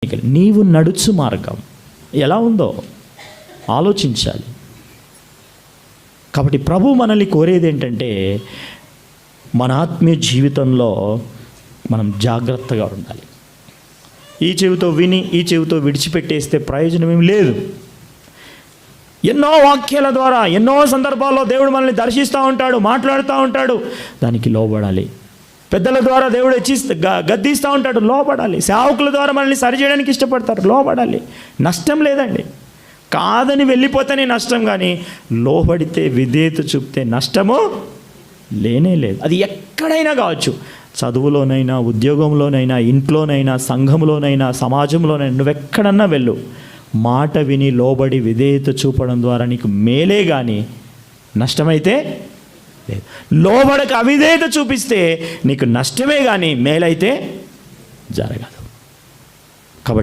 చేయగలరు. నీవు నడుచు మార్గం ఎలా ఉందో ఆలోచించాలి. కాబట్టి ప్రభు మనల్ని కోరేది ఏంటంటే మన ఆత్మీయ జీవితంలో మనం జాగ్రత్తగా ఉండాలి. ఈ చెవితో విని ఈ చెవితో విడిచిపెట్టేస్తే ప్రయోజనం ఏమి లేదు. ఎన్నో వాక్యాల ద్వారా ఎన్నో సందర్భాల్లో దేవుడు మనల్ని దర్శిస్తూ ఉంటాడు, మాట్లాడుతూ ఉంటాడు, దానికి లోబడాలి. పెద్దల ద్వారా దేవుడు గద్దిస్తూ ఉంటాడు, లోబడాలి. సేవకుల ద్వారా మనల్ని సరిచేయడానికి ఇష్టపడతారు, లోబడాలి. నష్టం లేదండి. కాదని వెళ్ళిపోతేనే నష్టం, కానీ లోబడితే విధేయత చూపితే నష్టము లేనే లేదు. అది ఎక్కడైనా కావచ్చు, చదువులోనైనా, ఉద్యోగంలోనైనా, ఇంట్లోనైనా, సంఘంలోనైనా, సమాజంలోనైనా, నువ్వెక్కడన్నా వెళ్ళు. మాట విని లోబడి విధేయత చూపడం ద్వారా నీకు మేలే కానీ నష్టమైతే లేదు. లోబడక అవిధేయత చూపిస్తే నీకు నష్టమే కానీ మేలైతే జరగదు.